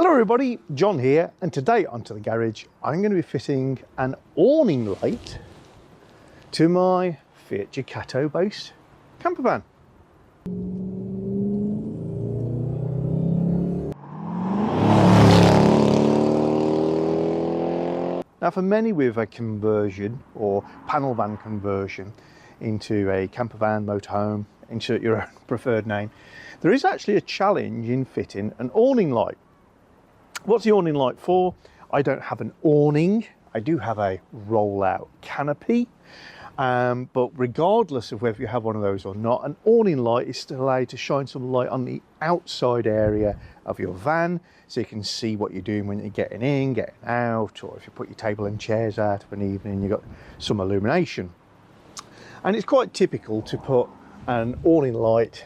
Hello everybody, John here, and today onto the garage I'm going to be fitting an awning light to my Fiat Ducato based camper van. Now for many with a conversion or panel van conversion into a camper van, motorhome, insert your own preferred name, there is actually a challenge in fitting an awning light. What's the awning light for? I don't have an awning. I do have a roll-out canopy, but regardless of whether you have one of those or not, an awning light is still allowed to shine some light on the outside area of your van, so you can see what you're doing when you're getting in, getting out, or if you put your table and chairs out of an evening, you've got some illumination. And it's quite typical to put an awning light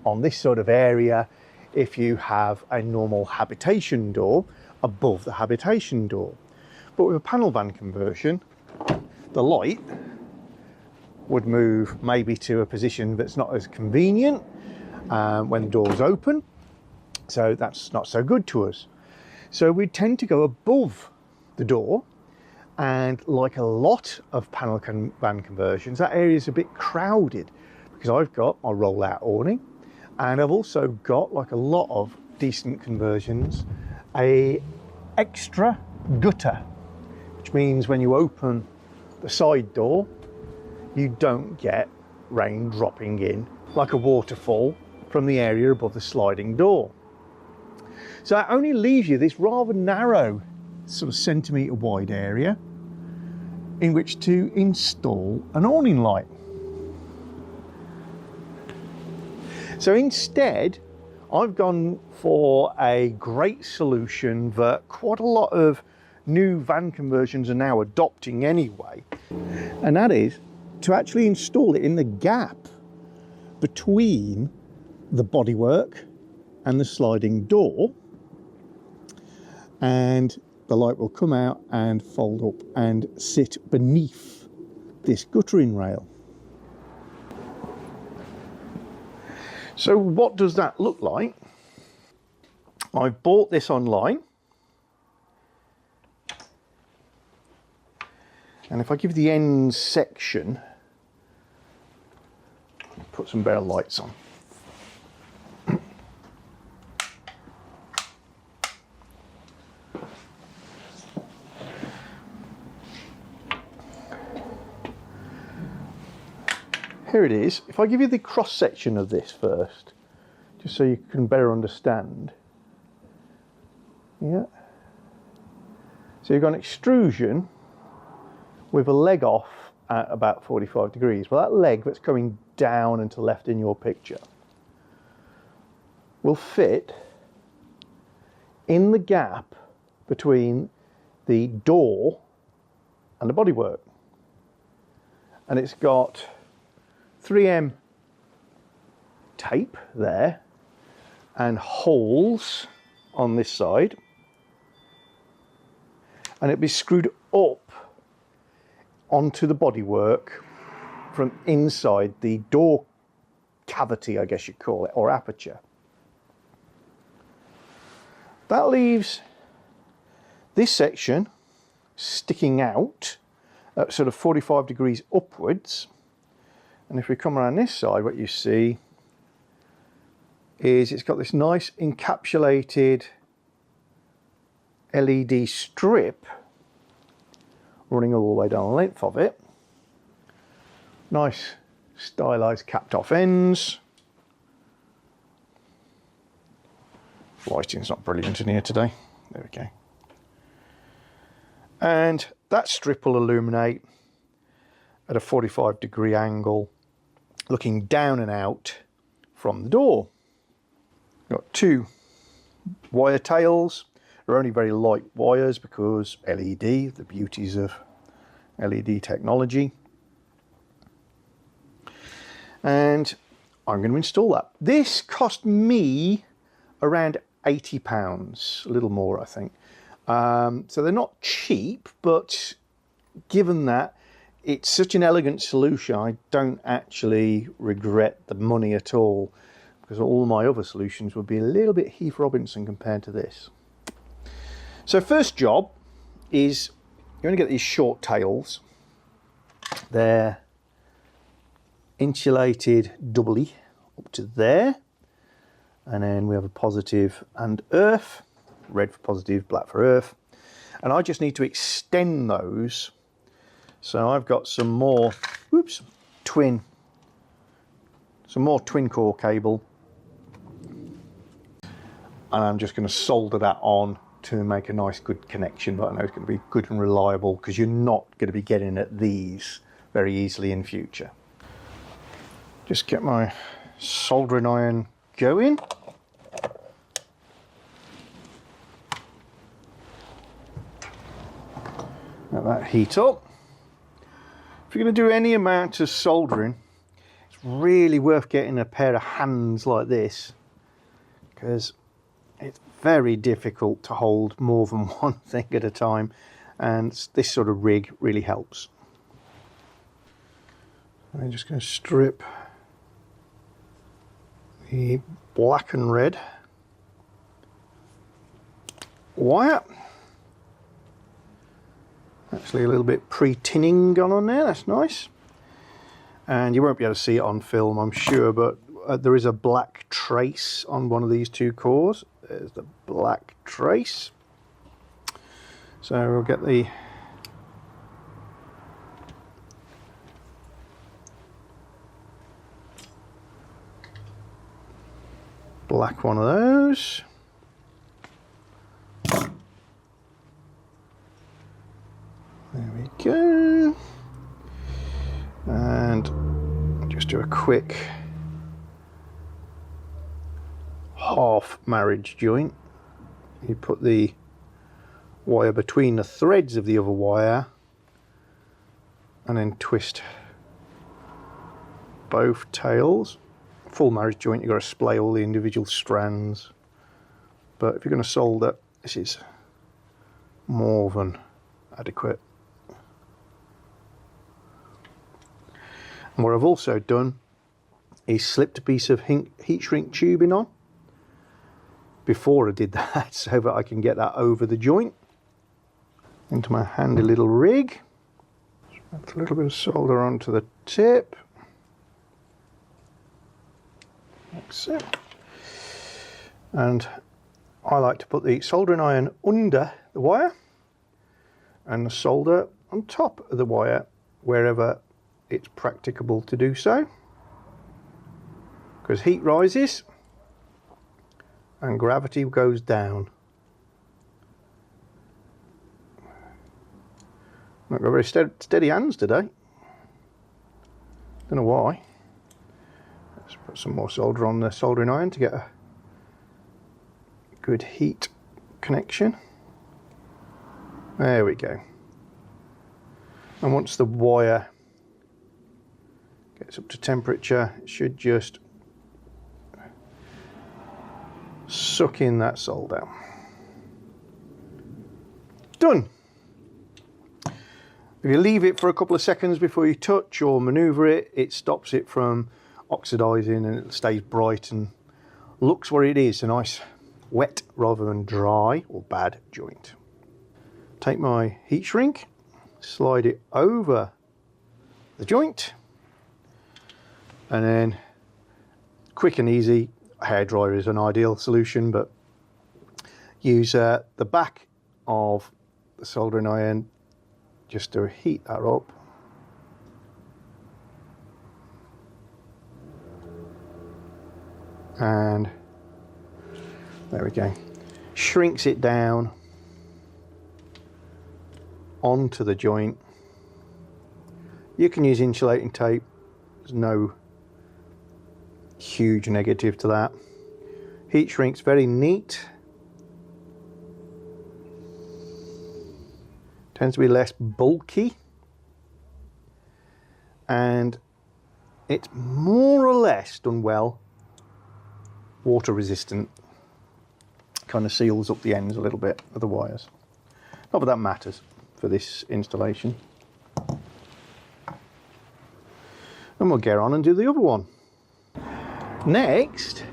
on this sort of area if you have a normal habitation door above the habitation door. But with a panel van conversion, the light would move maybe to a position that's not as convenient when the door's open, so that's not so good to us. So we tend to go above the door, and like a lot of panel van conversions, that area is a bit crowded because I've got my roll-out awning, and I've also got, like a lot of decent conversions, a extra gutter, which means when you open the side door, you don't get rain dropping in like a waterfall from the area above the sliding door. So that only leaves you this rather narrow, sort of centimetre wide area in which to install an awning light. So instead, I've gone for a great solution that quite a lot of new van conversions are now adopting anyway, and that is to actually install it in the gap between the bodywork and the sliding door, and the light will come out and fold up and sit beneath this guttering rail. So what does that look like? I bought this online, and if I give the end section, put some better lights on. Here it is. If I give you the cross section of this first, just so you can better understand. Yeah. So you've got an extrusion with a leg off at about 45 degrees. Well, that leg that's coming down and to left in your picture will fit in the gap between the door and the bodywork. And it's got 3M tape there and holes on this side, and it'll be screwed up onto the bodywork from inside the door cavity, I guess you'd call it, or aperture. That leaves this section sticking out at sort of 45 degrees upwards. And if we come around this side, what you see is it's got this nice encapsulated LED strip running all the way down the length of it. Nice stylized capped off ends. Lighting's not brilliant in here today. There we go. And that strip will illuminate at a 45 degree angle, looking down and out from the door. Got two wire tails. They're only very light wires because LED, the beauties of LED technology. And I'm going to install that. This cost me around £80, a little more I think. So they're not cheap, but given that it's such an elegant solution, I don't actually regret the money at all, because all my other solutions would be a little bit Heath Robinson compared to this. So first job is you're going to get these short tails. They're insulated doubly up to there, and then we have a positive and earth, red for positive, black for earth, and I just need to extend those. So I've got some more twin core cable, and I'm just going to solder that on to make a nice good connection, but I know it's going to be good and reliable because you're not going to be getting at these very easily in future. Just get my soldering iron going. Let that heat up. If you're going to do any amount of soldering, it's really worth getting a pair of hands like this, because it's very difficult to hold more than one thing at a time, and this sort of rig really helps. I'm just going to strip the black and red wire. Actually a little bit pre-tinning gone on there, that's nice. And you won't be able to see it on film, I'm sure, but there is a black trace on one of these two cores. There's the black trace. So we'll get the black one of those. There we go. And just do a quick half marriage joint. You put the wire between the threads of the other wire and then twist both tails. Full marriage joint, you've got to splay all the individual strands, but if you're going to solder, this is more than adequate. And what I've also done is slipped a piece of heat shrink tubing on before I did that, so that I can get that over the joint into my handy little rig. Just a little bit of solder onto the tip. Like so. And I like to put the soldering iron under the wire and the solder on top of the wire wherever it's practicable to do so, because heat rises and gravity goes down. I've got very steady hands today. Don't know why. Let's put some more solder on the soldering iron to get a good heat connection. There we go. And once the wire gets up to temperature, it should just suck in that solder. Done. If you leave it for a couple of seconds before you touch or maneuver it, it stops it from oxidizing and it stays bright and looks what it is, a nice wet rather than dry or bad joint. Take my heat shrink, slide it over the joint, and then quick and easy, hairdryer is an ideal solution, but use the back of the soldering iron just to heat that up. And there we go. Shrinks it down onto the joint. You can use insulating tape. There's no huge negative to that. Heat shrink's very neat. Tends to be less bulky. And it's more or less done well. Water resistant. Kind of seals up the ends a little bit of the wires. Not that that matters for this installation. And we'll get on and do the other one. Next,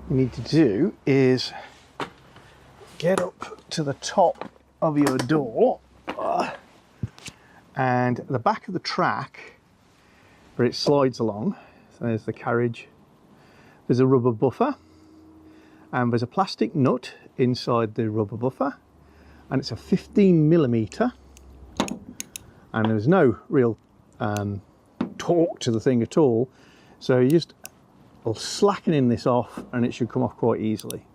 we need to do is get up to the top of your door, and at the back of the track where it slides along, so there's the carriage, there's a rubber buffer, and there's a plastic nut inside the rubber buffer, and it's a 15mm, and there's no real torque to the thing at all, so you just slackening this off and it should come off quite easily.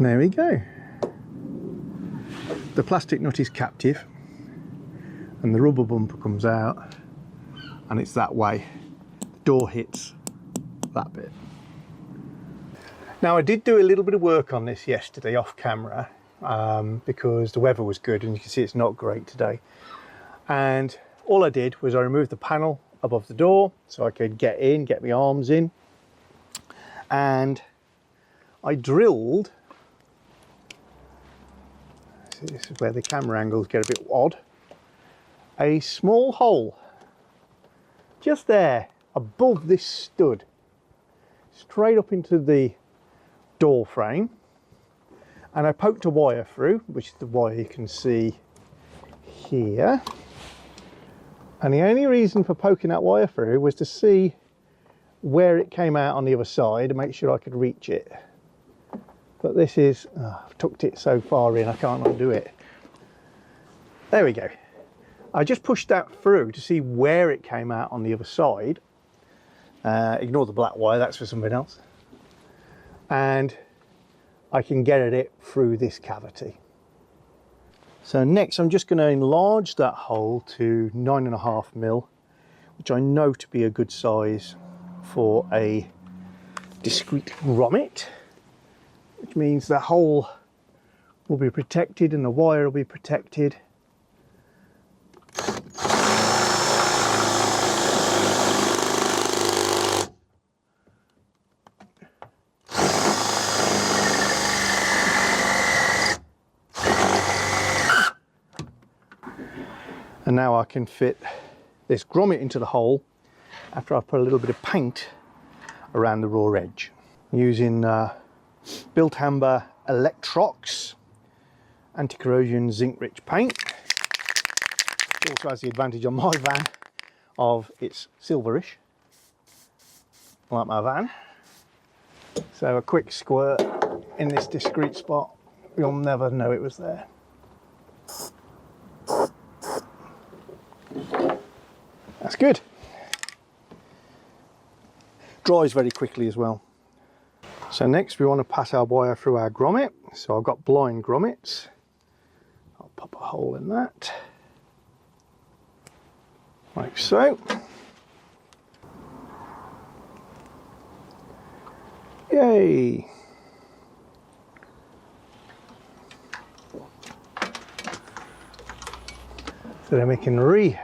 There we go. The plastic nut is captive and the rubber bumper comes out, and it's that way. The door hits that bit. Now, I did do a little bit of work on this yesterday off camera because the weather was good, and you can see it's not great today. And all I did was I removed the panel above the door so I could get in, get my arms in, and I drilled, this is where the camera angles get a bit odd, a small hole just there above this stud, straight up into the door frame, and I poked a wire through, which is the wire you can see here. And the only reason for poking that wire through was to see where it came out on the other side and make sure I could reach it. But this is, I've tucked it so far in I can't undo it. There we go. I just pushed that through to see where it came out on the other side. Ignore the black wire, that's for something else. And I can get at it through this cavity. So next I'm just going to enlarge that hole to 9.5mm, which I know to be a good size for a discrete grommet, which means the hole will be protected and the wire will be protected. And now I can fit this grommet into the hole after I've put a little bit of paint around the raw edge. Using Built Amber Electrox anti-corrosion zinc-rich paint. It also has the advantage on my van of it's silverish, like my van. So a quick squirt in this discreet spot, you'll never know it was there. That's good. Dries very quickly as well. So next we want to pass our wire through our grommet. So I've got blind grommets. I'll pop a hole in that, like so. Yay! So then we can re-thread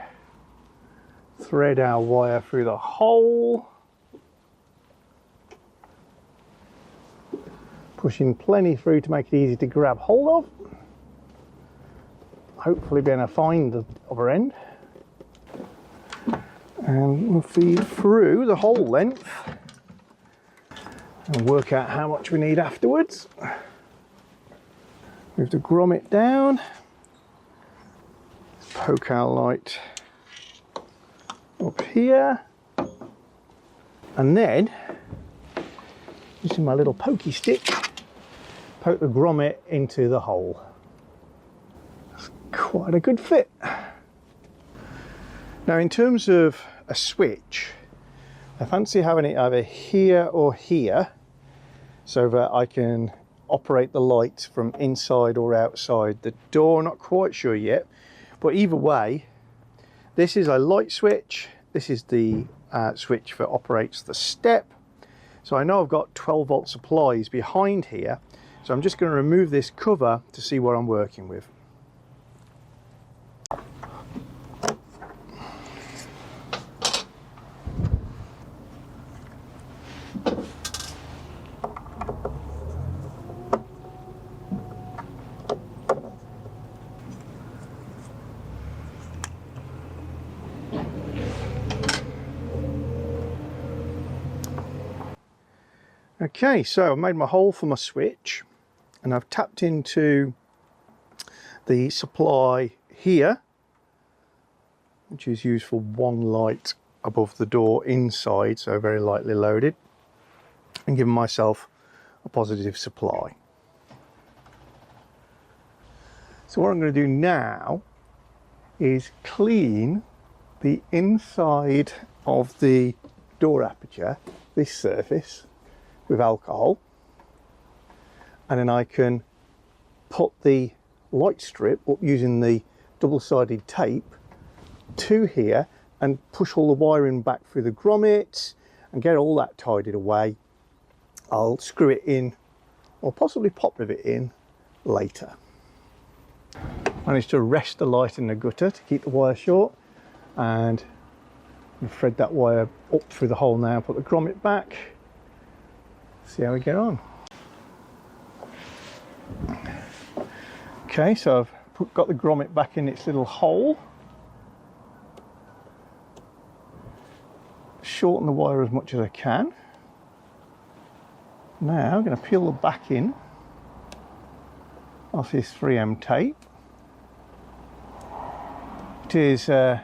our wire through the hole, pushing plenty through to make it easy to grab hold of. Hopefully being able to find the other end. And we'll feed through the whole length and work out how much we need afterwards. Move the grommet down. Poke our light up here, and then using my little pokey stick, poke the grommet into the hole. That's quite a good fit. Now in terms of a switch, I fancy having it either here or here so that I can operate the light from inside or outside the door. Not quite sure yet. But either way, this is a light switch. This is the switch that operates the step. So I know I've got 12-volt supplies behind here. So I'm just going to remove this cover to see what I'm working with. Okay, so I've made my hole for my switch and I've tapped into the supply here, which is used for one light above the door inside, so very lightly loaded, and given myself a positive supply. So what I'm going to do now is clean the inside of the door aperture, this surface, with alcohol, and then I can put the light strip up using the double-sided tape to here and push all the wiring back through the grommets and get all that tidied away. I'll screw it in or possibly pop rivet in later. Managed to rest the light in the gutter to keep the wire short, and thread that wire up through the hole now, put the grommet back, see how we get on. Okay, so I've got the grommet back in its little hole. Shorten the wire as much as I can. Now I'm going to peel the back in off this 3M tape. It is 3M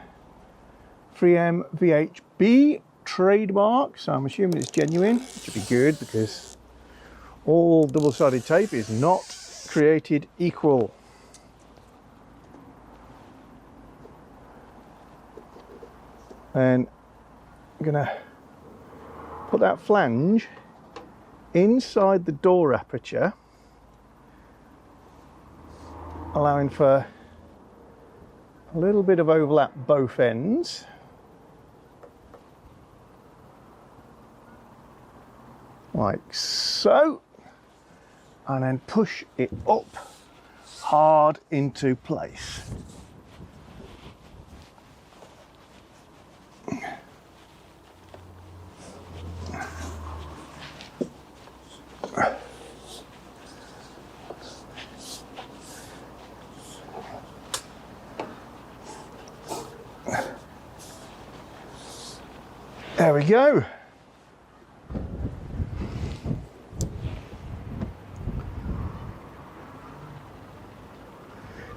VHB trademark, so I'm assuming it's genuine, which would be good because all double-sided tape is not created equal. And I'm going to put that flange inside the door aperture, allowing for a little bit of overlap both ends. Like so. And then push it up hard into place. There we go.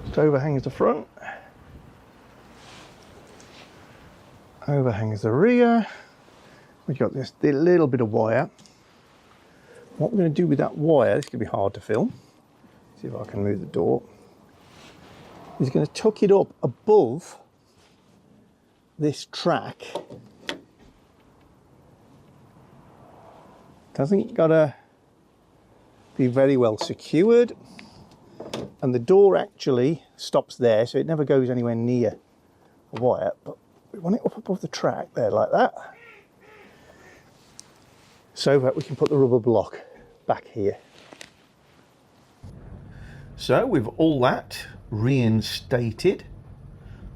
Just overhangs the front, overhangs the rear. We've got this little bit of wire. What we're going to do with that wire, this could be hard to film. See if I can move the door. Is going to tuck it up above this track. Doesn't gotta be very well secured, and the door actually stops there, so it never goes anywhere near the wire, but we want it up above the track there like that, so that we can put the rubber block back here. So with all that reinstated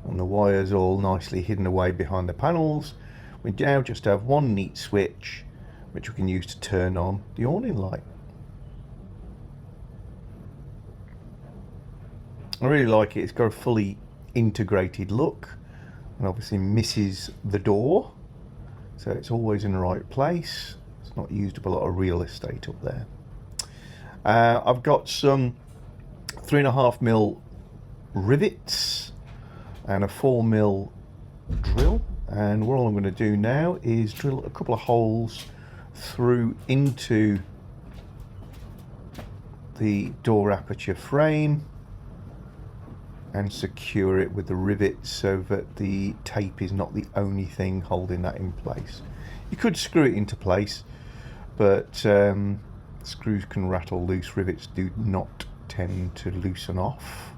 and the wires all nicely hidden away behind the panels, we now just have one neat switch which we can use to turn on the awning light. I really like it. It's got a fully integrated look and obviously misses the door, so it's always in the right place. It's not used up a lot of real estate up there. I've got some 3.5mm rivets and a 4mm drill, and what I'm going to do now is drill a couple of holes through into the door aperture frame and secure it with the rivets so that the tape is not the only thing holding that in place. You could screw it into place, but screws can rattle, loose rivets do not tend to loosen off,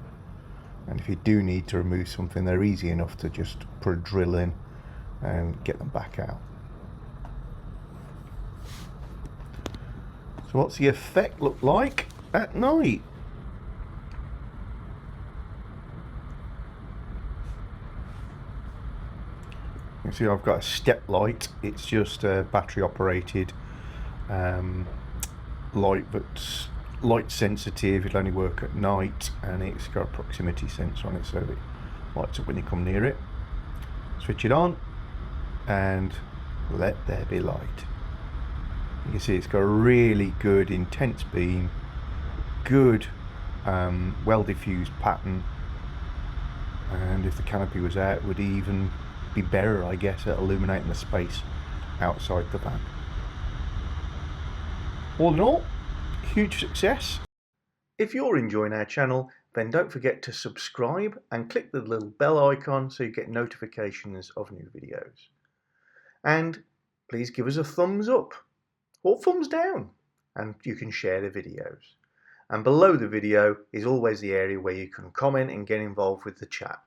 and if you do need to remove something, they're easy enough to just put a drill in and get them back out. So what's the effect look like at night? You can see I've got a step light. It's just a battery operated light, but light sensitive. It'll only work at night, and it's got a proximity sensor on it, so it lights up when you come near it. Switch it on and let there be light. You can see it's got a really good intense beam, good well diffused pattern, and if the canopy was out it would even be better, I guess, at illuminating the space outside the van. All in all, huge success. If you're enjoying our channel, then don't forget to subscribe and click the little bell icon so you get notifications of new videos. And please give us a thumbs up or thumbs down, and you can share the videos. And below the video is always the area where you can comment and get involved with the chat.